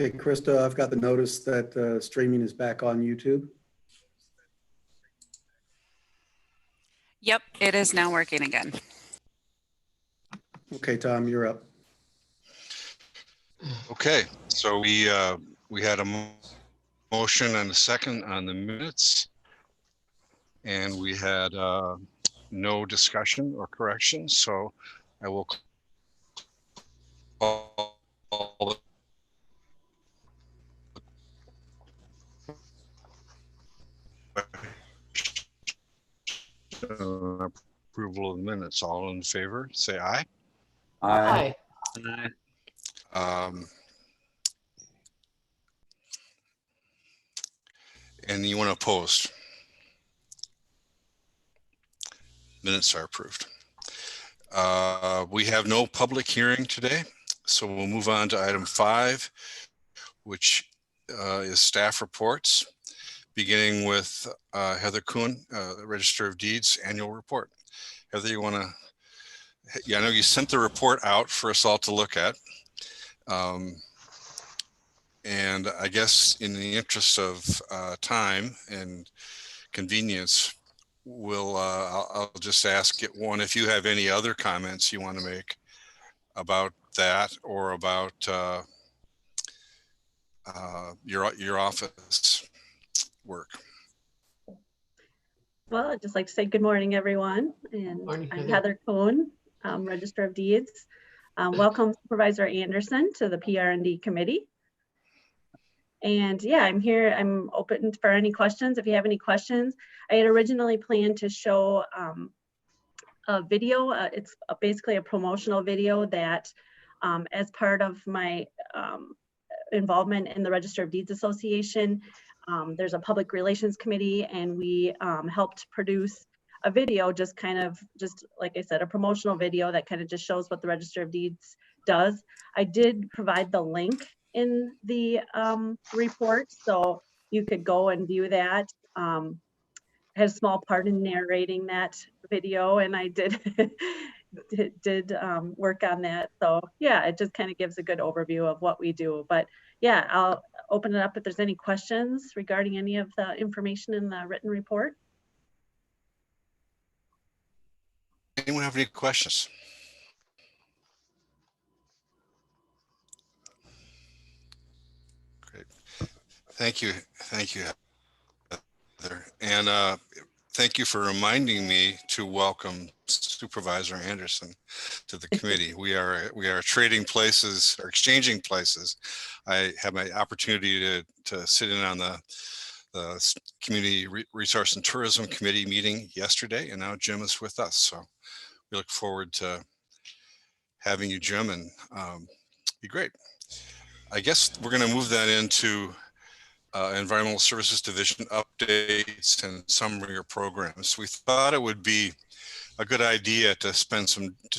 Okay, Krista, I've got the notice that streaming is back on YouTube. Yep, it is now working again. Okay, Tom, you're up. Okay, so we had a motion and a second on the minutes, and we had no discussion or corrections. So I will call approval of the minutes. All in favor, say aye. Aye. Anyone opposed? Minutes are approved. We have no public hearing today, so we'll move on to item 5, which is staff reports, beginning with Heather Koon, Register of Deeds annual report. Heather, you want to? Yeah, I know you sent the report out for us all to look at. And I guess in the interest of time and convenience, I'll just ask it one, if you have any other comments you want to make about that or about your office work. Well, I'd just like to say good morning, everyone. And Morning, I'm Heather. Heather Koon, Register of Deeds. Welcome Supervisor Anderson to the PR&D committee. And yeah, I'm here. I'm open for any questions. If you have any questions, I had originally planned to show a video. It's basically a promotional video that as part of my involvement in the Register of Deeds Association, there's a public relations committee, and we helped produce a video, just like I said, a promotional video that kind of just shows what the Register of Deeds does. I did provide the link in the report, so you could go and view that. I had a small part in narrating that video, and I did work on that. So yeah, it just kind of gives a good overview of what we do. But yeah, I'll open it up if there's any questions regarding any of the information in the written report. Anyone have any questions? Great. Thank you, Heather. And thank you for reminding me to welcome Supervisor Anderson to the committee. We are trading places or exchanging places. I had my opportunity to sit in on the Community Resource and Tourism Committee meeting yesterday, and now Jim is with us. So we look forward to having you, Jim, and be great. I guess we're going to move that into Environmental Services Division updates and summary of programs. We thought it would be a good idea to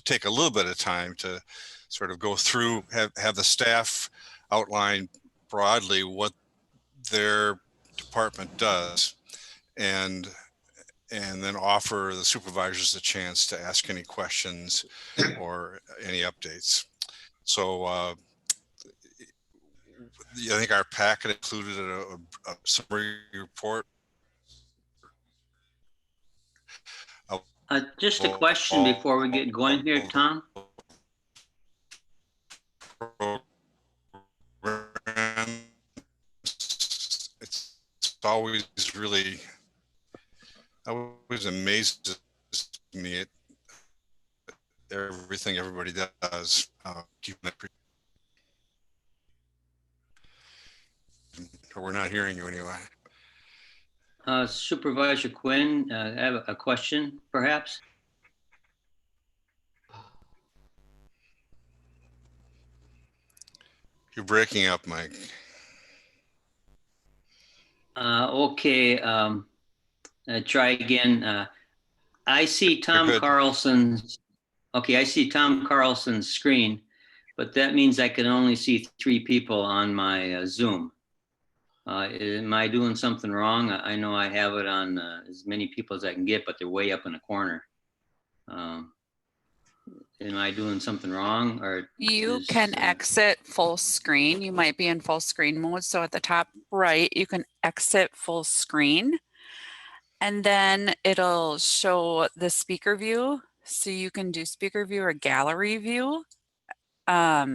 take a little bit of time to sort of go through, have the staff outline broadly what their department does, and then offer the supervisors a chance to ask any questions or any updates. So I think our packet included a summary report. Just a question before we get going here, Tom. It's always really, always amazes me at everything everybody does. We're not hearing you anyway. Supervisor Quinn, I have a question, perhaps. You're breaking up, Mike. Okay, try again. I see Tom Carlson's. Okay, I see Tom Carlson's screen, but that means I can only see 3 people on my Zoom. Am I doing something wrong? I know I have it on as many people as I can get, but they're way up in the corner. am I doing something wrong or? You is, can exit full screen. You might be in full screen mode. So at the top right, you can exit full screen. And then it'll show the speaker view. So you can do speaker view or gallery view. If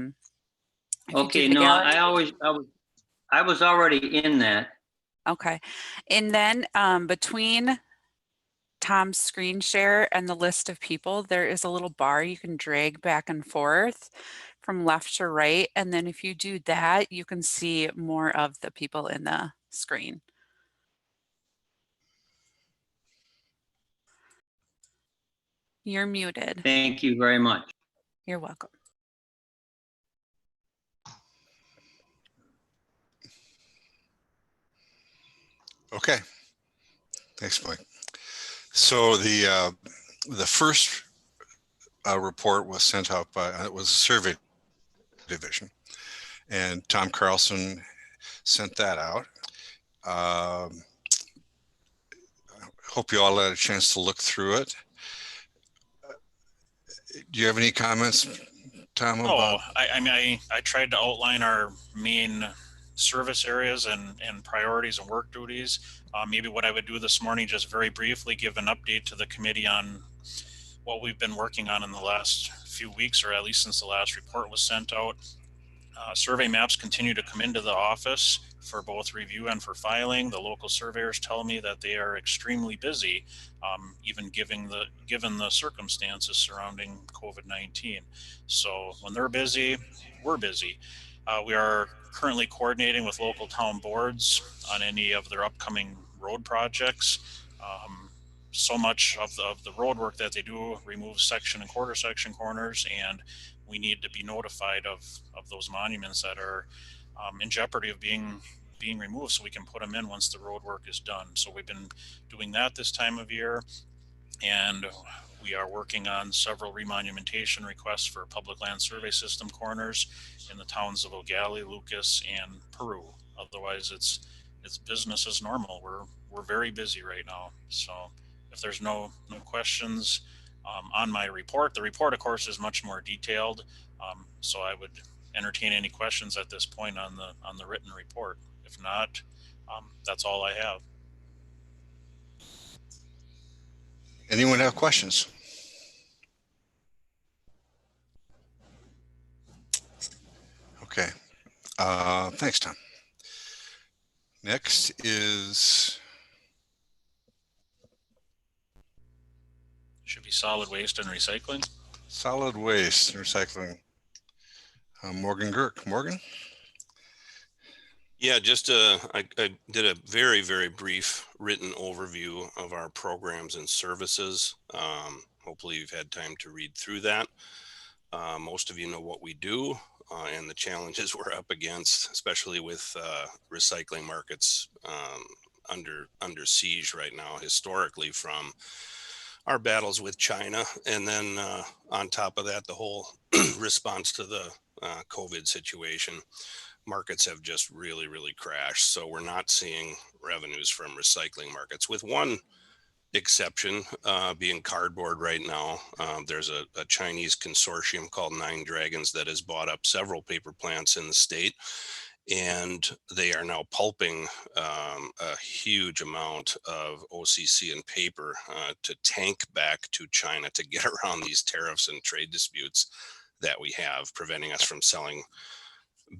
you Okay, do the no, gallery, I was already in that. okay. And then between Tom's screen share and the list of people, there is a little bar you can drag back and forth from left to right. And then if you do that, you can see more of the people in the screen. You're muted. Thank you very much. You're welcome. Okay. Thanks, Mike. So the first report was sent out by, it was a survey division, and Tom Carlson sent that out. Hope you all had a chance to look through it. Do you have any comments, Tom? About? I mean, I tried to outline our main service areas and priorities and work duties. Maybe what I would do this morning, just very briefly, give an update to the committee on what we've been working on in the last few weeks, or at least since the last report was sent out. Survey maps continue to come into the office for both review and for filing. The local surveyors tell me that they are extremely busy, even given the circumstances surrounding COVID-19. So when they're busy, we're busy. We are currently coordinating with local town boards on any of their upcoming road projects. So much of the road work that they do removes section and quarter section corners, and we need to be notified of those monuments that are in jeopardy of being removed, so we can put them in once the road work is done. So we've been doing that this time of year, and we are working on several remonumentation requests for public land survey system corners in the towns of Ogali, Lucas, and Peru. Otherwise, it's business as normal. We're very busy right now. So if there's no questions on my report, the report, of course, is much more detailed. So I would entertain any questions at this point on the written report. If not, that's all I have. Anyone have questions? Okay. Thanks, Tom. Next is Should be solid waste and recycling. solid waste and recycling. Morgan Girk. Morgan? Yeah, just I did a very, very brief written overview of our programs and services. Hopefully you've had time to read through that. Most of you know what we do and the challenges we're up against, especially with recycling markets under siege right now, historically, from our battles with China. And then on top of that, the whole response to the COVID situation. Markets have just really, really crashed. So we're not seeing revenues from recycling markets, with one exception being cardboard right now. There's a Chinese consortium called Nine Dragons that has bought up several paper plants in the state, and they are now pulping a huge amount of OCC and paper to tank back to China to get around these tariffs and trade disputes that we have, preventing us from selling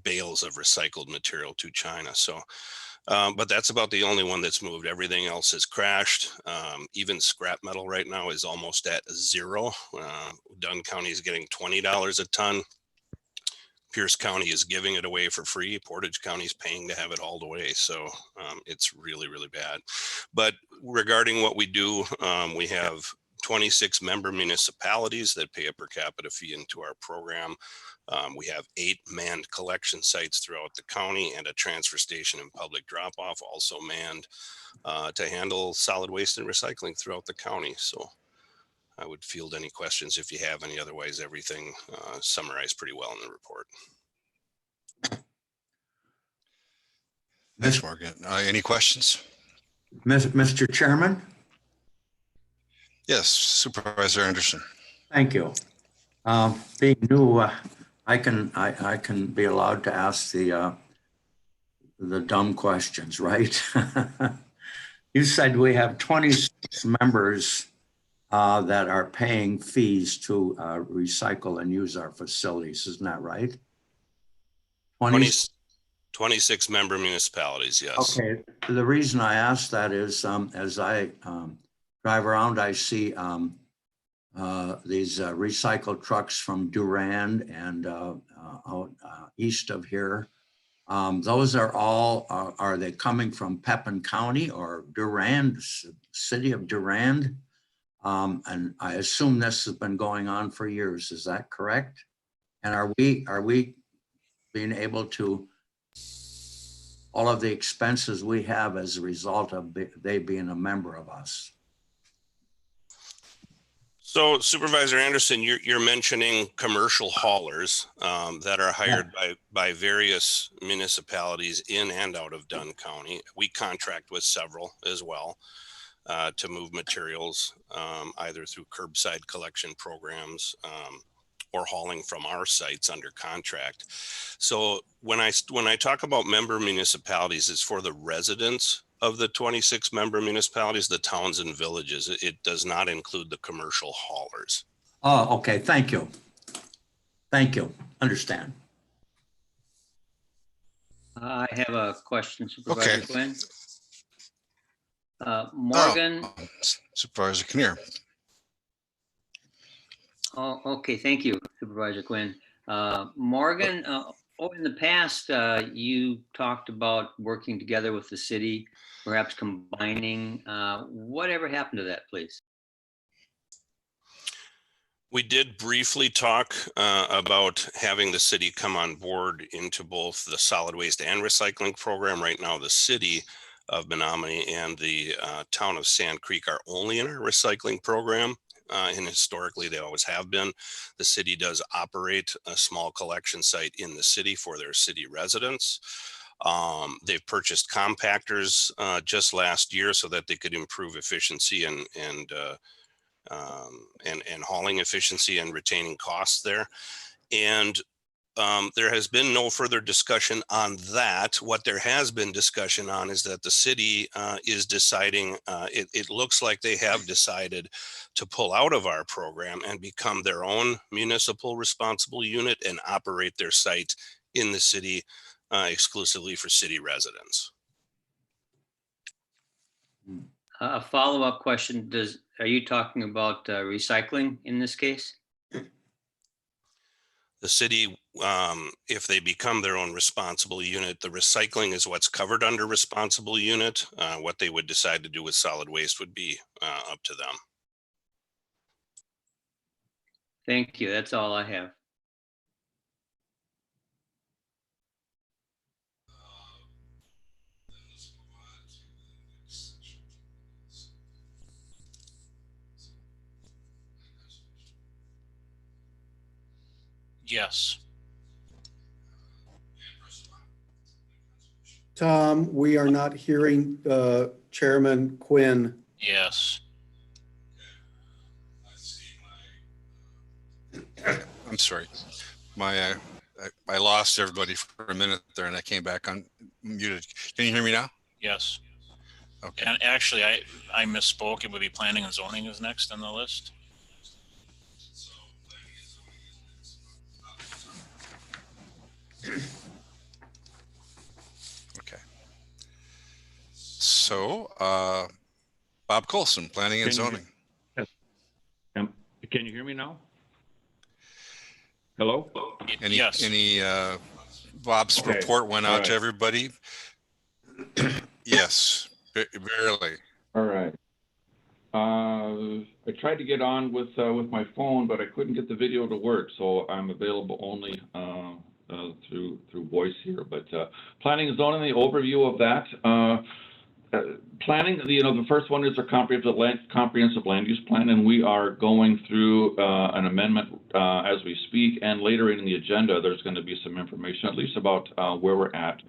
bales of recycled material to China. So, but that's about the only one that's moved. Everything else has crashed. Even scrap metal right now is almost at zero. Dunn County is getting $20 a ton. Pierce County is giving it away for free. Portage County is paying to have it hauled away. So it's really, really bad. But regarding what we do, we have 26 member municipalities that pay a per capita fee into our program. We have 8 manned collection sites throughout the county and a transfer station and public drop-off also manned to handle solid waste and recycling throughout the county. So I would field any questions if you have any. Otherwise, everything summarized pretty well in the report. Thanks, Morgan. Any questions? Mr. Chairman? Yes, Supervisor Anderson. Thank you. Being new, I can be allowed to ask the dumb questions, right? You said we have 26 members that are paying fees to recycle and use our facilities. Isn't that right? 26 member municipalities, yes. Okay. The reason I ask that is as I drive around, I see these recycled trucks from Durand and out east of here. Those are all, are they coming from Pepin County or Durand, city of Durand? And I assume this has been going on for years. Is that correct? And are we being able to, all of the expenses we have as a result of they being a member of us? So Supervisor Anderson, you're mentioning commercial haulers that are hired by various municipalities in and out of Dunn County. We contract with several as well to move materials either through curbside collection programs or hauling from our sites under contract. So when I talk about member municipalities, it's for the residents of the 26 member municipalities, the towns and villages. It does not include the commercial haulers. Oh, okay. Thank you. Thank you. Understand. I have a question, Supervisor Okay. Quinn. Morgan. Oh, Supervisor Kinnear. Oh, okay. Thank you, Supervisor Quinn. Morgan, in the past, you talked about working together with the city, perhaps combining. Whatever happened to that, please? We did briefly talk about having the city come on board into both the solid waste and recycling program. Right now, the city of Menominee and the town of Sand Creek are only in our recycling program. And historically, they always have been. The city does operate a small collection site in the city for their city residents. They've purchased compactors just last year so that they could improve efficiency and hauling efficiency and retaining costs there. And there has been no further discussion on that. What there has been discussion on is that the city is deciding, it looks like they have decided to pull out of our program and become their own municipal responsible unit and operate their site in the city exclusively for city residents. A follow-up question, are you talking about recycling in this case? The city, if they become their own responsible unit, the recycling is what's covered under responsible unit. What they would decide to do with solid waste would be up to them. Thank you. That's all I have. Yes. Tom, we are not hearing Chairman Quinn. Yes. I'm sorry. I lost everybody for a minute there and I came back on muted. Can you hear me now? Yes. Okay. And actually, I misspoke. It would be planning and zoning is next on the list. Okay. So, Bob Colson, planning and zoning. Yes. Can you hear me now? Hello? Yes. Any Bob's report went out to everybody? Yes, barely. All right. I tried to get on with my phone, but I couldn't get the video to work, so I'm available only through voice here. But planning and zoning, the overview of that. Planning, the first one is a comprehensive land use plan, and we are going through an amendment as we speak. And later in the agenda, there's going to be some information, at least about where we're at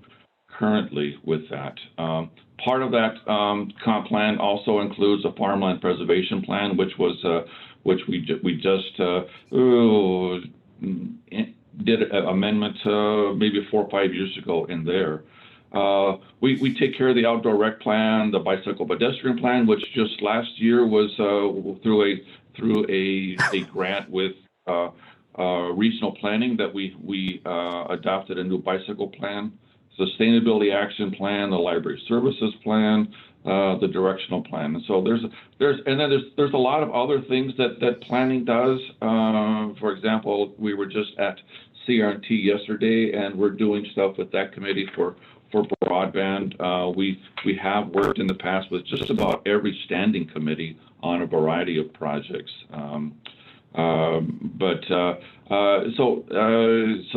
currently with that. Part of that comp plan also includes a farmland preservation plan, which we just did an amendment maybe 4 or 5 years ago in there. We take care of the outdoor rec plan, the bicycle pedestrian plan, which just last year was through a grant with regional planning that we adopted a new bicycle plan, sustainability action plan, the library services plan, the directional plan. And so there's a lot of other things that planning does. For example, we were just at CR&T yesterday, and we're doing stuff with that committee for broadband. We have worked in the past with just about every standing committee on a variety of projects. So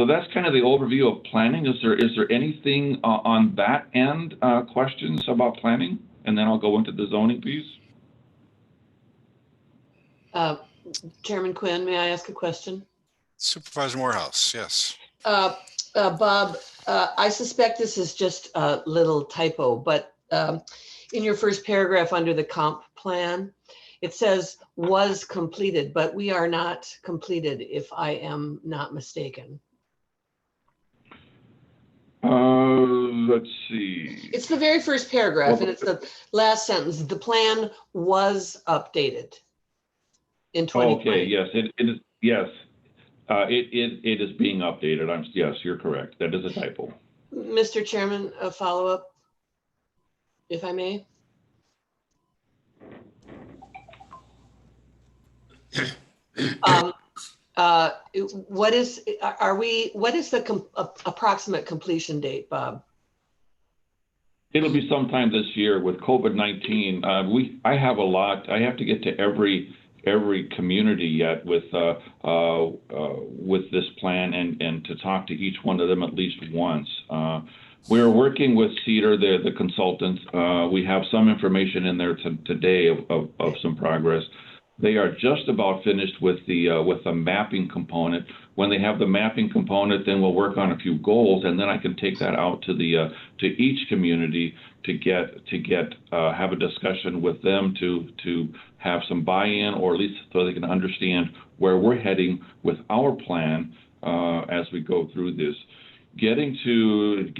that's kind of the overview of planning. Is there anything on that end, questions about planning? And then I'll go into the zoning piece. Chairman Quinn, may I ask a question? Supervisor Morehouse, yes. Bob, I suspect this is just a little typo, but in your first paragraph under the comp plan, it says was completed, but we are not completed, if I am not mistaken. Let's see. It's the very first paragraph, and it's the last sentence. The plan was updated in 2020. Okay, yes, it is. Yes, it is being updated. Yes, you're correct. That is a typo. Mr. Chairman, a follow-up, if I may. What is the approximate completion date, Bob? It'll be sometime this year. With COVID-19. I have a lot. I have to get to every community yet with this plan and to talk to each one of them at least once. We're working with Cedar, the consultants. We have some information in there today of some progress. They are just about finished with the mapping component. When they have the mapping component, then we'll work on a few goals, and then I can take that out to each community to have a discussion with them to have some buy-in, or at least so they can understand where we're heading with our plan as we go through this. Getting to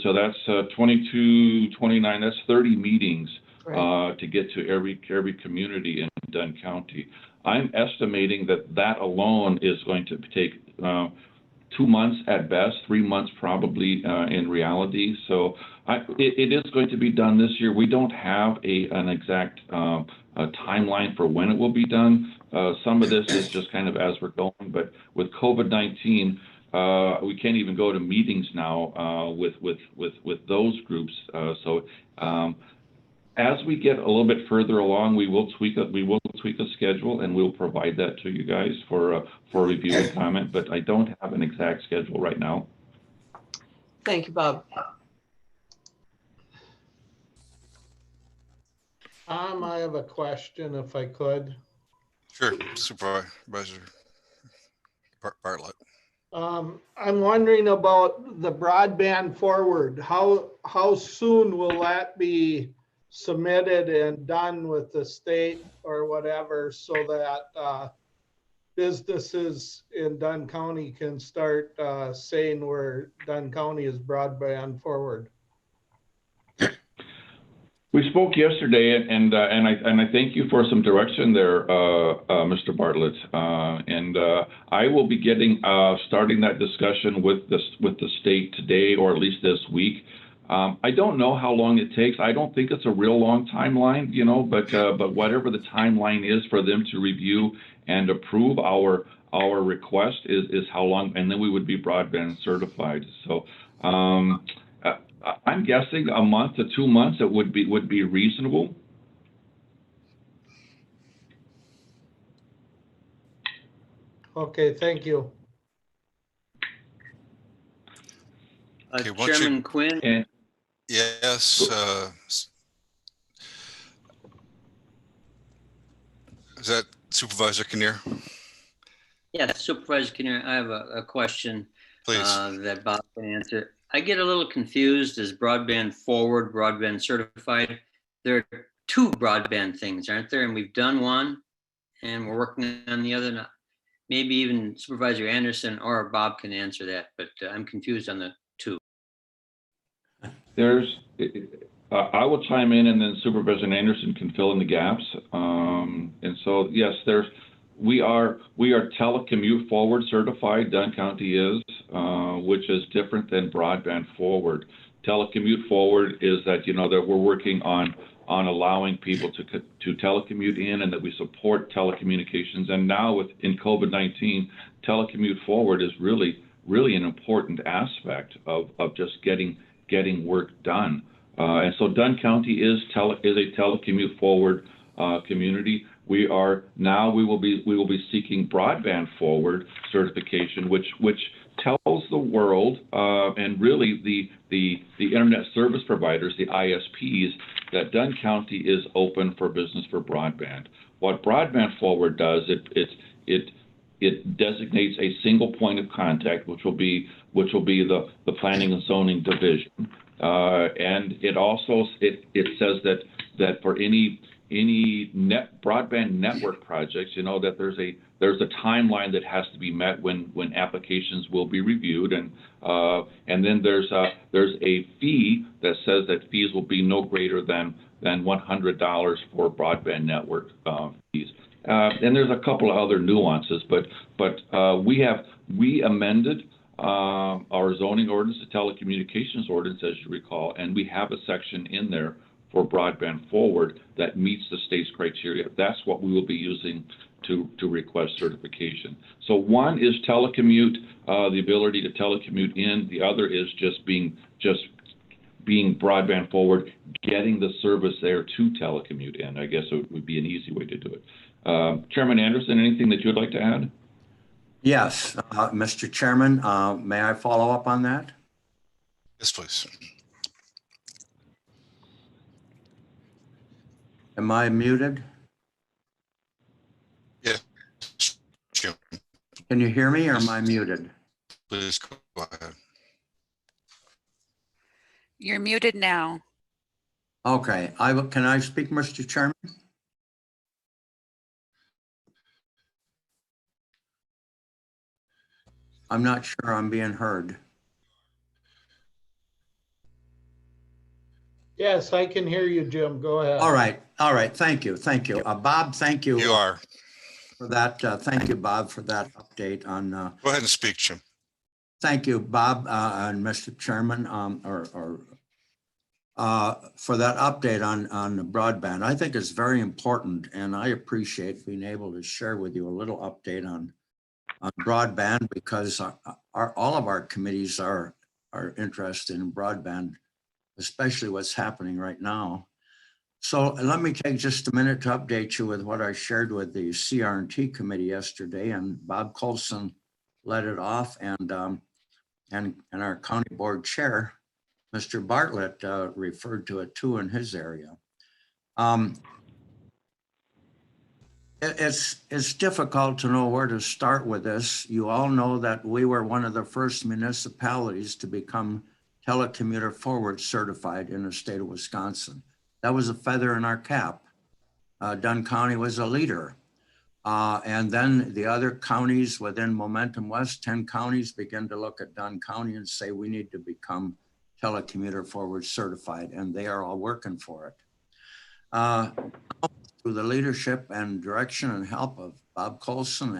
so that's 22, 29. That's 30 meetings. Right. To get to every community in Dunn County. I'm estimating that alone is going to take 2 months at best, 3 months probably in reality. So it is going to be done this year. We don't have an exact timeline for when it will be done. Some of this is just kind of as we're going, but with COVID-19, we can't even go to meetings now with those groups. As we get a little bit further along, we will tweak a schedule, and we'll provide that to you guys for review and comment. But I don't have an exact schedule right now. Thank you, Bob. I have a question, if I could. Sure, Supervisor Bartlett. I'm wondering about the broadband forward. How soon will that be submitted and done with the state or whatever, so that businesses in Dunn County can start saying where Dunn County is broadband forward? We spoke yesterday, and I thank you for some direction there, Mr. Bartlett. I will be starting that discussion with the state today, or at least this week. I don't know how long it takes. I don't think it's a real long timeline, but whatever the timeline is for them to review and approve our request is how long, and then we would be broadband certified. So I'm guessing a month to 2 months it would be reasonable. Okay, thank you. Okay, Chairman Quinn. Yes. Is that Supervisor Kinnear? Yeah, Supervisor Kinnear, I have a question. Please. That Bob can answer. I get a little confused as broadband forward, broadband certified. There are two broadband things, aren't there? And we've done one and we're working on the other. Maybe even Supervisor Anderson or Bob can answer that, but I'm confused on the two. I will chime in and then Supervisor Anderson can fill in the gaps. And so, yes, we are telecommute forward certified, Dunn County is, which is different than broadband forward. Telecommute forward is that, that we're working on allowing people to telecommute in and that we support telecommunications. And now in COVID-19, telecommute forward is really an important aspect of just getting work done. And so Dunn County is a telecommute forward community. We will be seeking broadband forward certification, which tells the world and really the internet service providers, the ISPs, that Dunn County is open for business for broadband. What broadband forward does, it designates a single point of contact, which will be the planning and zoning division, and it also says that for any broadband network projects, that there's a timeline that has to be met when applications will be reviewed, and then there's a fee that says that fees will be no greater than $100 for broadband network fees. And there's a couple of other nuances, but we amended our zoning ordinance, the telecommunications ordinance, as you recall, and we have a section in there for broadband forward that meets the state's criteria. That's what we will be using to request certification. So one is telecommute, the ability to telecommute in. The other is just being broadband forward, getting the service there to telecommute in. I guess it would be an easy way to do it. Chairman Anderson, anything that you'd like to add? Yes, Mr. Chairman, may I follow up on that? Yes, please. Am I muted? Yes, Jim. Can you hear me or am I muted? Please go ahead. You're muted now. Okay, can I speak, Mr. Chairman? I'm not sure I'm being heard. Yes, I can hear you, Jim. Go ahead. All right. Thank you. Bob, thank you. You are. For that. Thank you, Bob, for that update on. Go ahead and speak, Jim. Thank you, Bob and Mr. Chairman, for that update on the broadband. I think it's very important, and I appreciate being able to share with you a little update on broadband, because all of our committees are interested in broadband, especially what's happening right now. So let me take just a minute to update you with what I shared with the CR&T committee yesterday, and Bob Colson led it off, and our county board chair, Mr. Bartlett, referred to it too in his area. It's difficult to know where to start with this. You all know that we were one of the first municipalities to become telecommuter forward certified in the state of Wisconsin. That was a feather in our cap. Dunn County was a leader. And then the other counties within Momentum West, 10 counties, began to look at Dunn County and say, we need to become telecommuter forward certified, and they are all working for it. Through the leadership and direction and help of Bob Colson,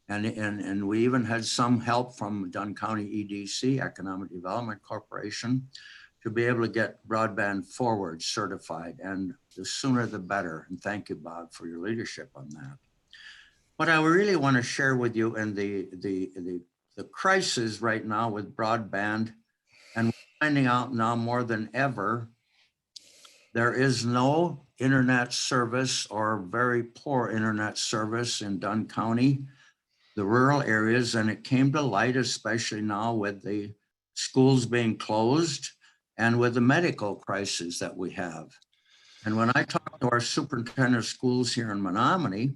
and we even had some help from Dunn County EDC, Economic Development Corporation, to be able to get broadband forward certified, and the sooner the better. And thank you, Bob, for your leadership on that. What I really want to share with you in the crisis right now with broadband, and we're finding out now more than ever, there is no internet service or very poor internet service in Dunn County, the rural areas, and it came to light, especially now with the schools being closed and with the medical crisis that we have. And when I talked to our superintendent of schools here in Menominee,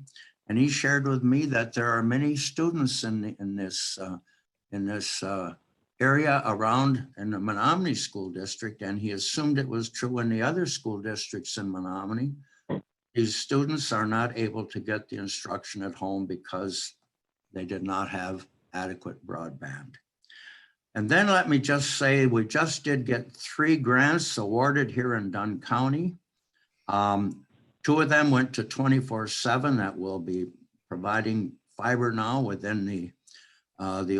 and he shared with me that there are many students in this area around in the Menominee School District, and he assumed it was true in the other school districts in Menominee. These students are not able to get the instruction at home because they did not have adequate broadband. And then let me just say, we just did get 3 grants awarded here in Dunn County. 2 of them went to 24/7 that will be providing fiber now within the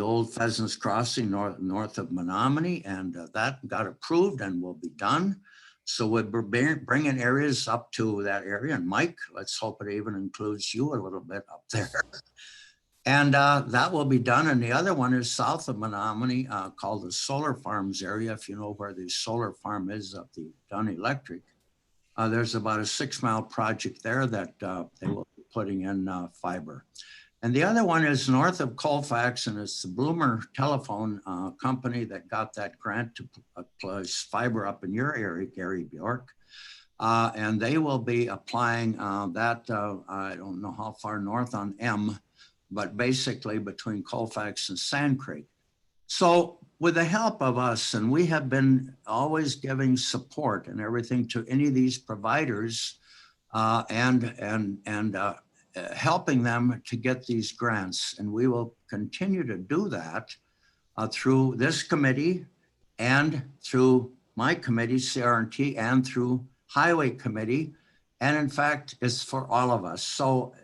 old Pheasants Crossing north of Menominee, and that got approved and will be done. So we're bringing areas up to that area. And Mike, let's hope it even includes you a little bit up there. And that will be done. And the other one is south of Menominee called the Solar Farms area. If you know where the solar farm is up the Dunn Electric, there's about a 6-mile project there that they will be putting in fiber. And the other one is north of Colfax, and it's the Bloomer Telephone Company that got that grant to place fiber up in your area, Gary Bjork. And they will be applying that, I don't know how far north on M, but basically between Colfax and Sand Creek. So with the help of us, and we have been always giving support and everything to any of these providers helping them to get these grants. And we will continue to do that through this committee and through my committee, CR&T, and through Highway Committee. And in fact, it's for all of us. So,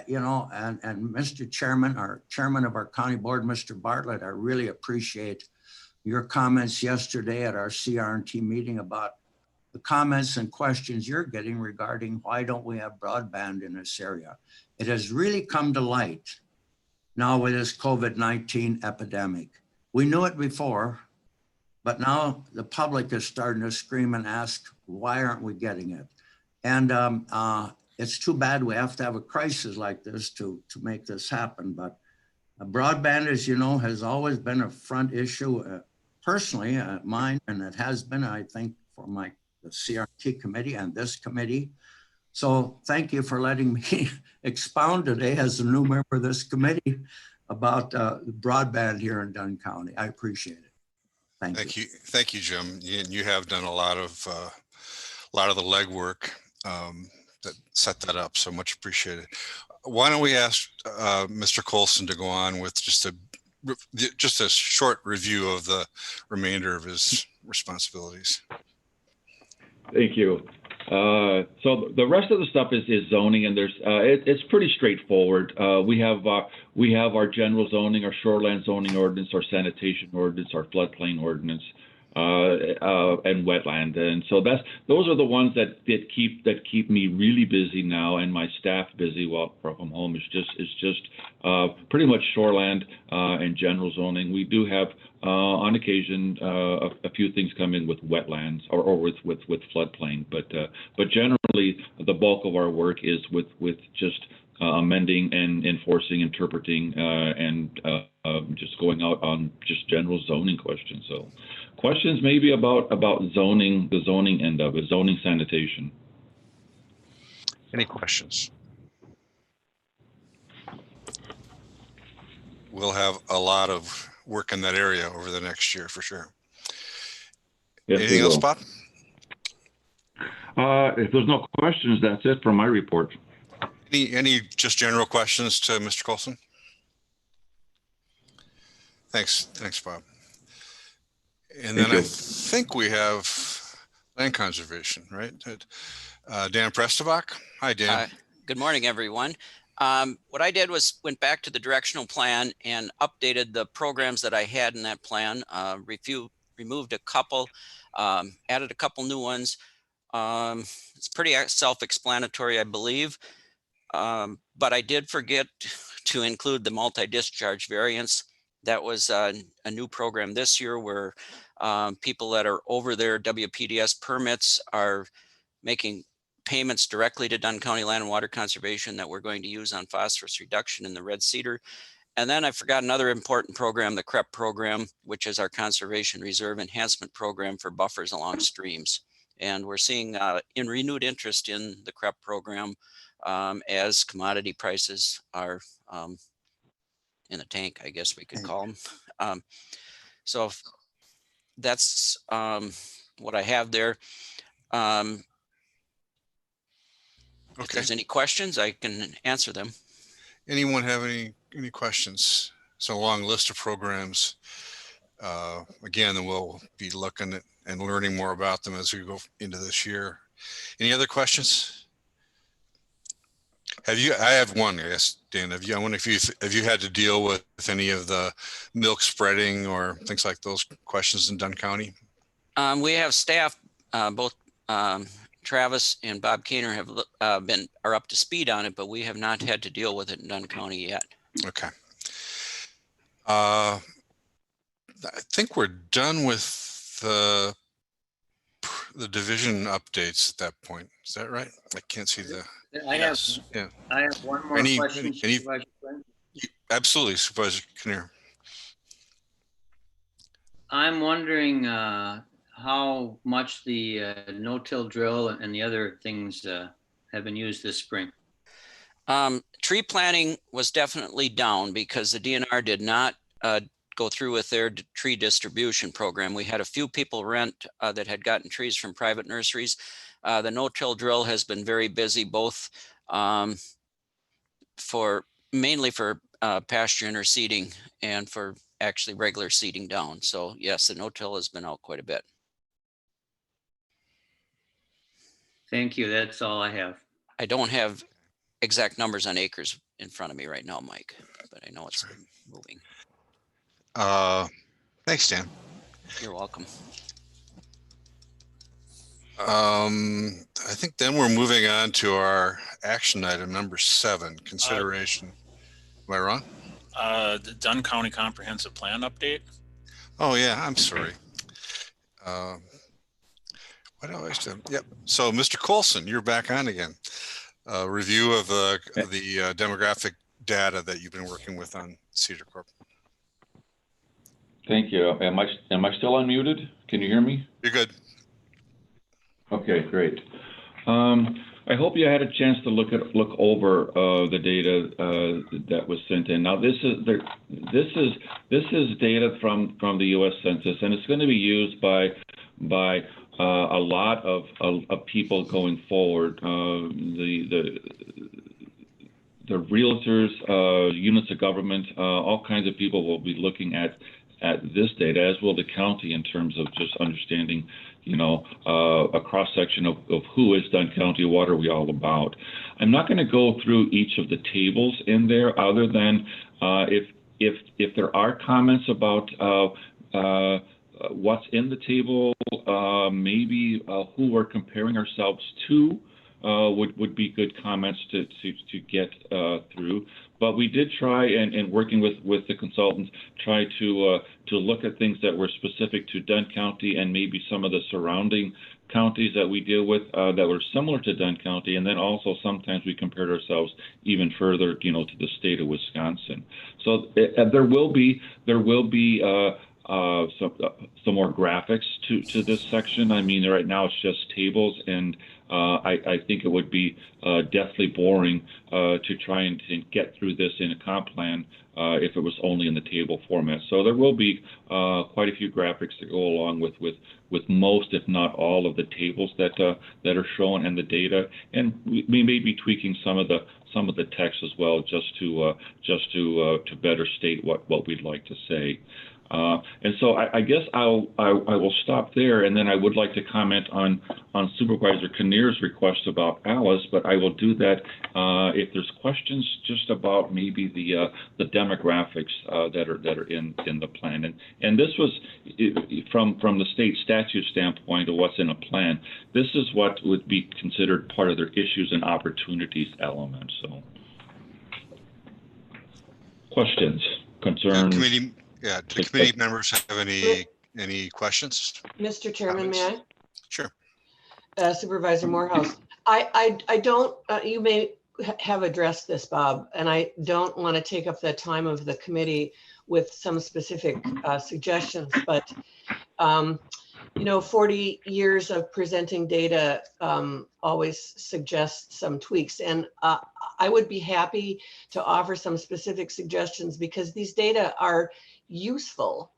you know, and Mr. Chairman, our chairman of our county board, Mr. Bartlett, I really appreciate your comments yesterday at our CR&T meeting about the comments and questions you're getting regarding why don't we have broadband in this area. It has really come to light now with this COVID-19 epidemic. We knew it before, but now the public is starting to scream and ask, why aren't we getting it? And it's too bad we have to have a crisis like this to make this happen. But broadband, as you know, has always been a front issue, personally, mine, and it has been, I think, for the CRT committee and this committee. So thank you for letting me expound today as a new member of this committee about broadband here in Dunn County. I appreciate it. Thank you. Thank you, Jim. You have done a lot of the legwork that set that up. So much appreciated. Why don't we ask Mr. Colson to go on with just a short review of the remainder of his responsibilities. Thank you. So the rest of the stuff is zoning, and it's pretty straightforward. We have our general zoning, our shoreline zoning ordinance, our sanitation ordinance, our floodplain ordinance, and wetland. And so those are the ones that keep me really busy now, and my staff busy while from home. Is just pretty much shoreland and general zoning. We do have on occasion a few things come in with wetlands or with floodplain, but generally the bulk of our work is with just amending and enforcing, interpreting, and just going out on just general zoning questions. So questions maybe about zoning, the zoning end of it, zoning sanitation. Any questions? We'll have a lot of work in that area over the next year for sure. Yes, anything else, Bob? If there's no questions, that's it for my report. Any just general questions to Mr. Colson? Thanks, Bob. And then I think we have land conservation, right? Dan Prestovak. Hi, Dan. Good morning, everyone. What I did was went back to the directional plan and updated the programs that I had in that plan, removed a couple, added a couple new ones. It's pretty self-explanatory, I believe. But I did forget to include the multi-discharge variance. That was a new program this year where people that are over their WPDS permits are making payments directly to Dunn County Land and Water Conservation that we're going to use on phosphorus reduction in the red cedar. And then I forgot another important program, the CREP program, which is our Conservation Reserve Enhancement Program for buffers along streams. And we're seeing in renewed interest in the CREP program as commodity prices are in the tank, I guess we could call them. So if that's what I have there. If Okay. there's any questions, I can answer them. Anyone have any questions? It's a long list of programs. Again, and we'll be looking at and learning more about them as we go into this year. Any other questions? I have one, I guess, Dan. I wonder if you had to deal with any of the milk spreading or things like those questions in Dunn County? We have staff, both Travis and Bob Kaner are up to speed on it, but we have not had to deal with it in Dunn County yet. Okay. I think we're done with the division updates at that point. Is that right? I can't see the. I have one more question. Absolutely, Supervisor Kinnear. I'm wondering how much the no-till drill and the other things have been used this spring. Tree planting was definitely down because the DNR did not go through with their tree distribution program. We had a few people rent that had gotten trees from private nurseries. The no-till drill has been very busy, both mainly for pasture interseeding and for actually regular seeding down. So yes, the no-till has been out quite a bit. Thank you. That's all I have. I don't have exact numbers on acres in front of me right now, Mike, but I know it's been moving. Thanks, Dan. You're welcome. I think then we're moving on to our action item number 7, consideration. Am I wrong? The Dunn County Comprehensive Plan update. Oh yeah, I'm sorry. What else? Yep. So Mr. Coulson, you're back on again. Review of the demographic data that you've been working with on Cedar Corp. Thank you. Am I still unmuted? Can you hear me? You're good. Okay, great. I hope you had a chance to look over the data that was sent in. Now, this is data from the U.S. Census, and it's going to be used by a lot of people going forward. The realtors, units of government, all kinds of people will be looking at this data, as will the county, in terms of just understanding, a cross section of who is Dunn County, what are we all about. I'm not going to go through each of the tables in there, other than if there are comments about what's in the table, maybe who we're comparing ourselves to, would be good comments to get through. But we did try, and working with the consultants, try to look at things that were specific to Dunn County and maybe some of the surrounding counties that we deal with that were similar to Dunn County, and then also sometimes we compared ourselves even further, to the state of Wisconsin. So there will be some more graphics to this section. I mean, right now it's just tables, and I think it would be deathly boring to try and get through this in a comp plan if it was only in the table format. So there will be quite a few graphics that go along with most, if not all, of the tables that are shown and the data, and we may be tweaking some of the text as well, just to better state what we'd like to say. And so I guess I will stop there, and then I would like to comment on Supervisor Kinnear's request about Alice, but I will do that if there's questions just about maybe the demographics that are in the plan. And this was from the state statute standpoint of what's in a plan. This is what would be considered part of their issues and opportunities element. So, questions, concerns? Yeah, do the committee members have any questions? Mr. Chairman, may I? Sure. Supervisor Morehouse, I don't, you may have addressed this, Bob, and I don't want to take up the time of the committee with some specific suggestions, but 40 years of presenting data always suggests some tweaks, and I would be happy to offer some specific suggestions, because these data are useful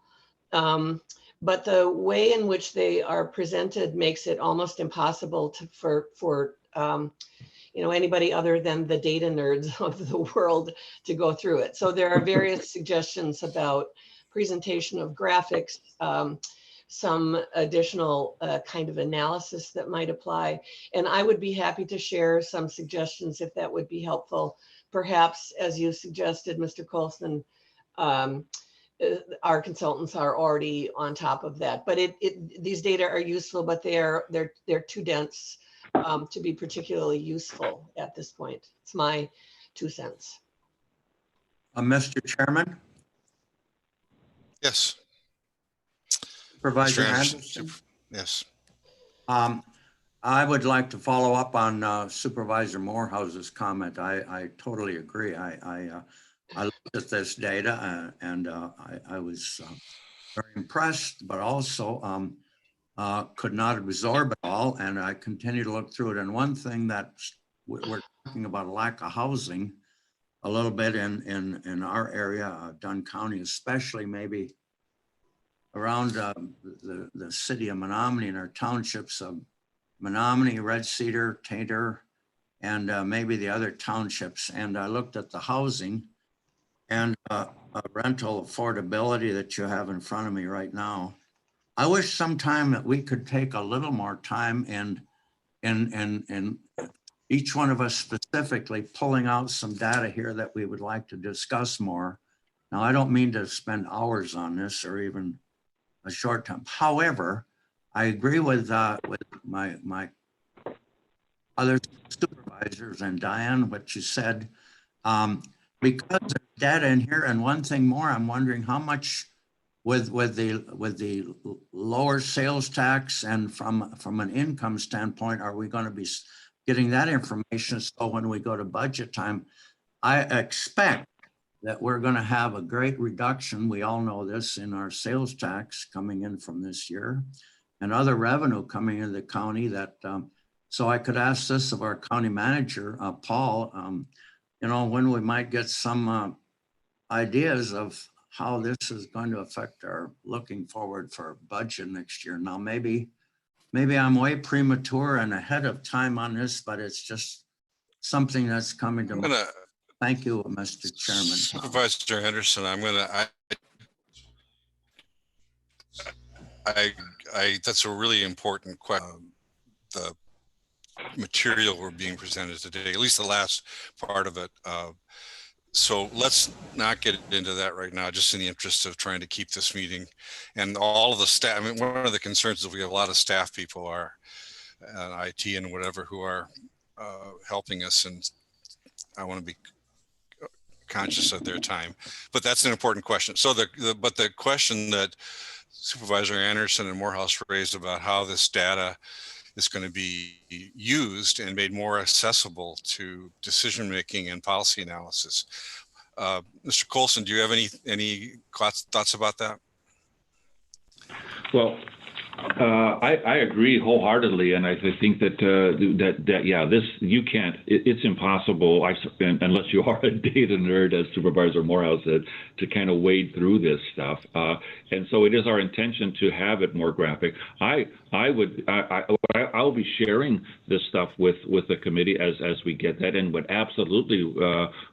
But the way in which they are presented makes it almost impossible for anybody other than the data nerds of the world to go through it. So there are various suggestions about presentation of graphics, some additional kind of analysis that might apply. And I would be happy to share some suggestions if that would be helpful. Perhaps, as you suggested, Mr. Colson, our consultants are already on top of that. But these data are useful, but they're too dense to be particularly useful at this point. It's my 2 cents. Mr. Chairman? Yes. Supervisor Mr. Anderson? Yes. I would like to follow up on Supervisor Morehouse's comment. I totally agree. I looked at this data and I was very impressed, but also could not absorb it all. And I continue to look through it. And one thing that we're talking about, a lack of housing a little bit in our area, Dunn County, especially maybe around the city of Menominee and our townships of Menominee, Red Cedar, Tainter, and maybe the other townships. And I looked at the housing and rental affordability that you have in front of me right now. I wish sometime that we could take a little more time and each one of us specifically pulling out some data here that we would like to discuss more. Now, I don't mean to spend hours on this or even a short time. However, I agree with my other supervisors and Diane, what you said, because there's data in here. And one thing more, I'm wondering how much with the lower sales tax and from an income standpoint, are we going to be getting that information? So when we go to budget time, I expect that we're going to have a great reduction. We all know this in our sales tax coming in from this year and other revenue coming into the county that, so I could ask this of our county manager, Paul, when we might get some ideas of how this is going to affect our looking forward for budget next year. Now, maybe I'm way premature and ahead of time on this, but it's just something that's coming to mind. Thank you, Mr. Chairman. Supervisor Henderson, that's a really important question. The material we're being presented today, at least the last part of it. So let's not get into that right now, just in the interest of trying to keep this meeting and all of the staff. I mean, one of the concerns is we have a lot of staff people are IT and whatever who are helping us, and I want to be conscious of their time, but that's an important question. So but the question that Supervisor Anderson and Morehouse raised about how this data is going to be used and made more accessible to decision-making and policy analysis. Mr. Colson, do you have any thoughts about that? Well, I agree wholeheartedly, and I think that yeah, this you can't. It's impossible, unless you are a data nerd, as Supervisor Morehouse said, to kind of wade through this stuff. And so it is our intention to have it more graphic. I'll be sharing this stuff with the committee as we get that, and would absolutely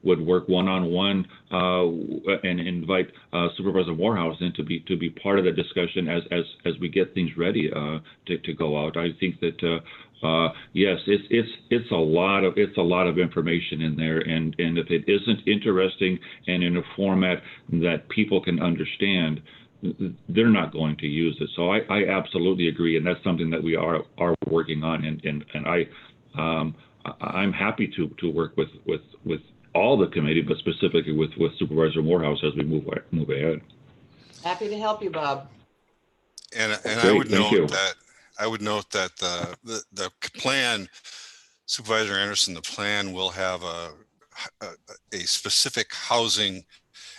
would work one-on-one and invite Supervisor Morehouse in to be part of the discussion as we get things ready to go out. I think that yes, it's a lot of information in there, and if it isn't interesting and in a format that people can understand, they're not going to use it. So I absolutely agree, and that's something that we are working on, and I'm happy to work with all the committee, but specifically with Supervisor Morehouse as we move ahead. Happy to help you, Bob. And Great, I would note that the plan, Supervisor Anderson, the plan will have a specific housing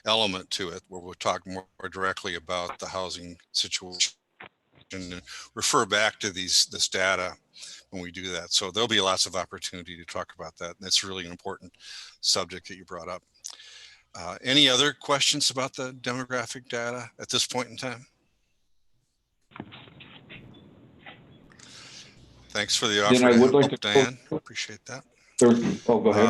element to it, where we'll talk more directly about the housing situation and refer back to this data when we do that. So there'll be lots of opportunity to talk about that. And that's really an important subject that you brought up. Any other questions about the demographic data at this point in time? Thanks for the Then offer I to would help, like to- Diane. Appreciate that. Oh, go ahead.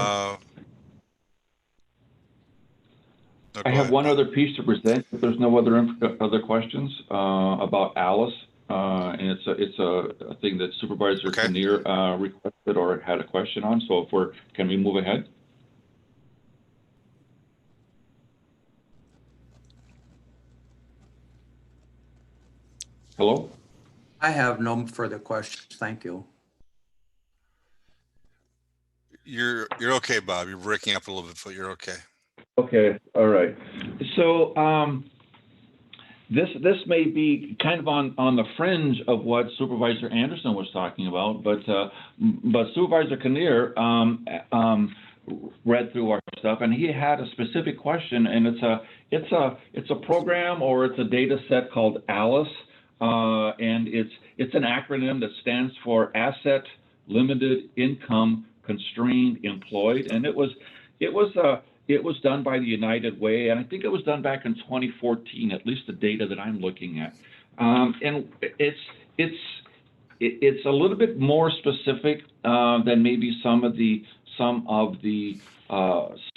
No, I go have ahead, one Bob. other piece to present. If there's no other questions about Alice, and it's a thing that Supervisor Okay. Kinnear requested or had a question on. So can we move ahead? Hello? I have no further questions. Thank you. You're okay, Bob. You're breaking up a little bit, but you're okay. Okay, all right. So this may be kind of on the fringe of what Supervisor Anderson was talking about, but Supervisor Kinnear read through our stuff, and he had a specific question, and it's a program or it's a data set called ALICE, and it's an acronym that stands for Asset Limited Income Constrained Employed, and it was done by the United Way, and I think it was done back in 2014, at least the data that I'm looking at. And it's a little bit more specific than maybe some of the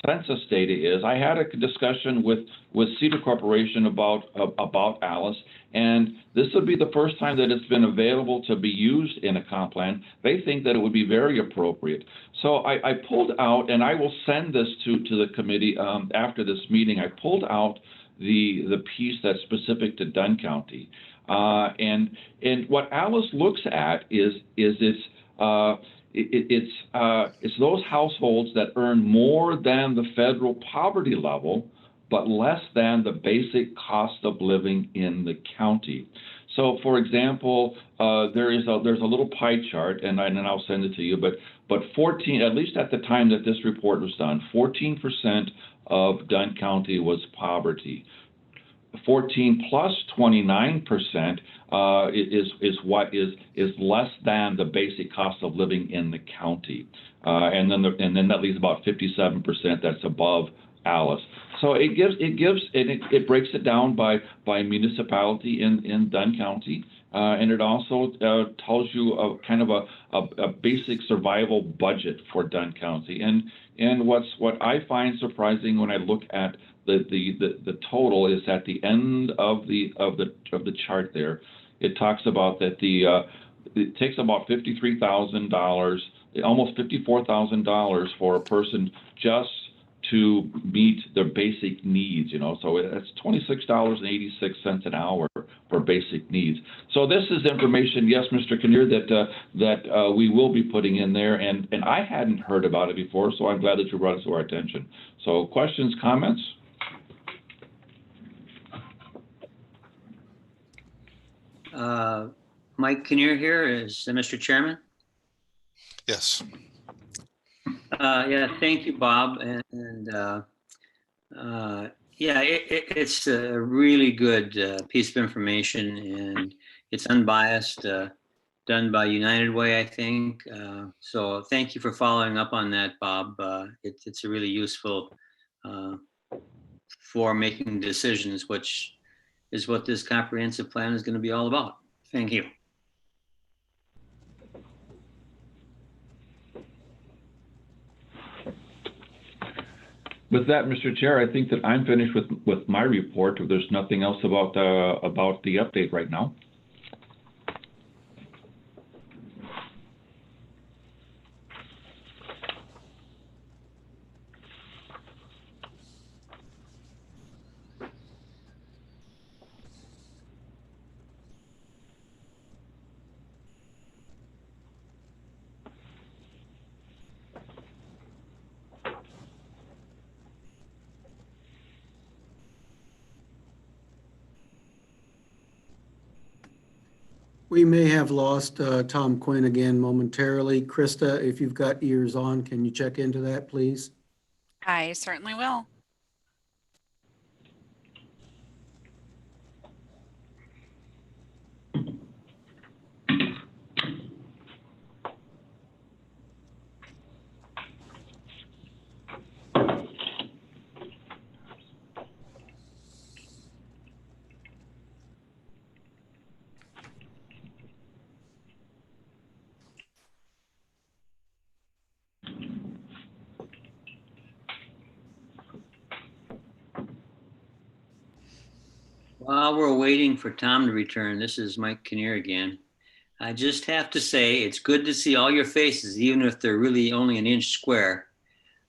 census data is. I had a discussion with Cedar Corporation about Alice, and this would be the first time that it's been available to be used in a comp plan. They think that it would be very appropriate. So I pulled out, and I will send this to the committee after this meeting. I pulled out the piece that's specific to Dunn County, and what Alice looks at is it's those households that earn more than the federal poverty level, but less than the basic cost of living in the county. So, for example, there's a little pie chart, and I'll send it to you. But 14, at least at the time that this report was done, 14% of Dunn County was poverty. 14 plus 29% is less than the basic cost of living in the county, and then that leaves about 57% that's above Alice. So it breaks it down by municipality in Dunn County, and it also tells you kind of a basic survival budget for Dunn County. And what I find surprising when I look at the total is at the end of the chart there, it talks about that it takes about $53,000, almost $54,000 for a person just to meet their basic needs, so that's $26.86 an hour for basic needs. So this is information, yes, Mr. Kinnear, that we will be putting in there, and I hadn't heard about it before, so I'm glad that you brought it to our attention. So questions, comments? Mike Kinnear here, is Mr. Chairman. Yes. Yeah, thank you, Bob. And yeah, it's a really good piece of information, and it's unbiased, done by United Way, I think. So thank you for following up on that, Bob. It's a really useful for making decisions, which is what this comprehensive plan is going to be all about. Thank you. With that, Mr. Chair, I think that I'm finished with my report. If there's nothing else about the update right now. We may have lost Tom Quinn again momentarily. Krista, if you've got ears on, can you check into that, please? I certainly will. While we're waiting for Tom to return, this is Mike Kinnear again. I just have to say, it's good to see all your faces, even if they're really only an inch square.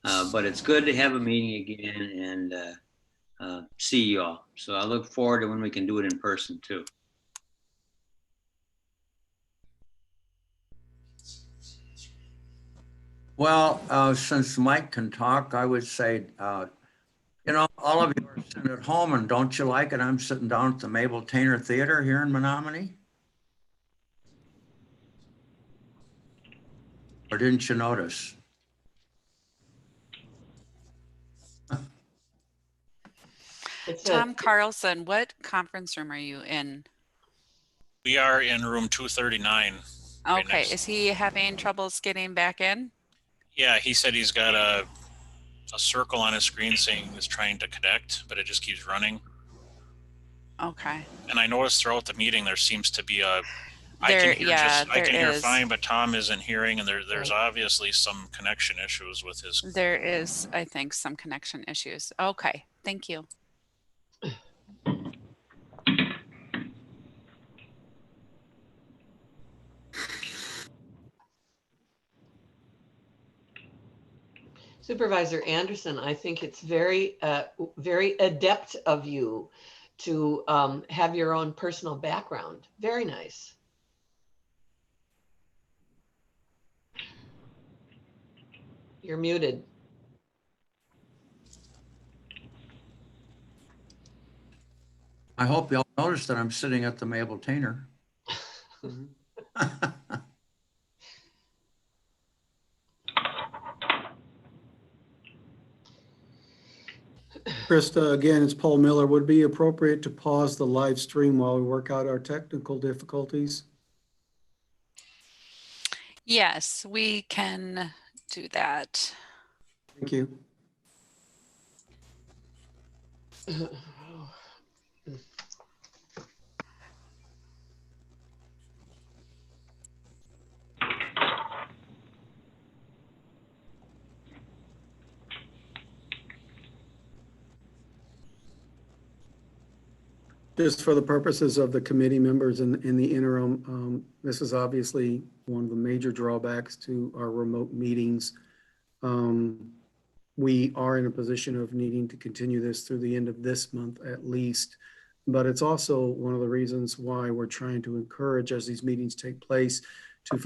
But it's good to have a meeting again and see you all. So I look forward to when we can do it in person too. Well, since Mike can talk, I would say, you know, all of you are sitting at home and don't you like it? I'm sitting down at the Mabel Tainer Theater here in Menominee. Or didn't you notice? Tom Carlson, what conference room are you in? We are in room 239. right Okay, next- is he having troubles getting back in? Yeah, he said he's got a circle on his screen saying he's trying to connect, but it just keeps running. Okay. And I noticed throughout the meeting, there seems to be a, I There, can hear yeah, just, I can there hear is. fine, but Tom isn't hearing, and there's obviously some connection issues with his. There is, I think, some connection issues. Okay, thank you. Supervisor Anderson, I think it's very, very adept of you to have your own personal background. Very nice. You're muted. I hope y'all noticed that I'm sitting at the Mabel Tainer. Krista, again, it's Paul Miller. Would it be appropriate to pause the live stream while we work out our technical difficulties? Yes, we can do that. Thank you. Just for the purposes of the committee members in the interim, this is obviously one of the major drawbacks to our remote meetings. We are in a position of needing to continue this through the end of this month at least, but it's also one of the reasons why we're trying to encourage, as these meetings take place, to focus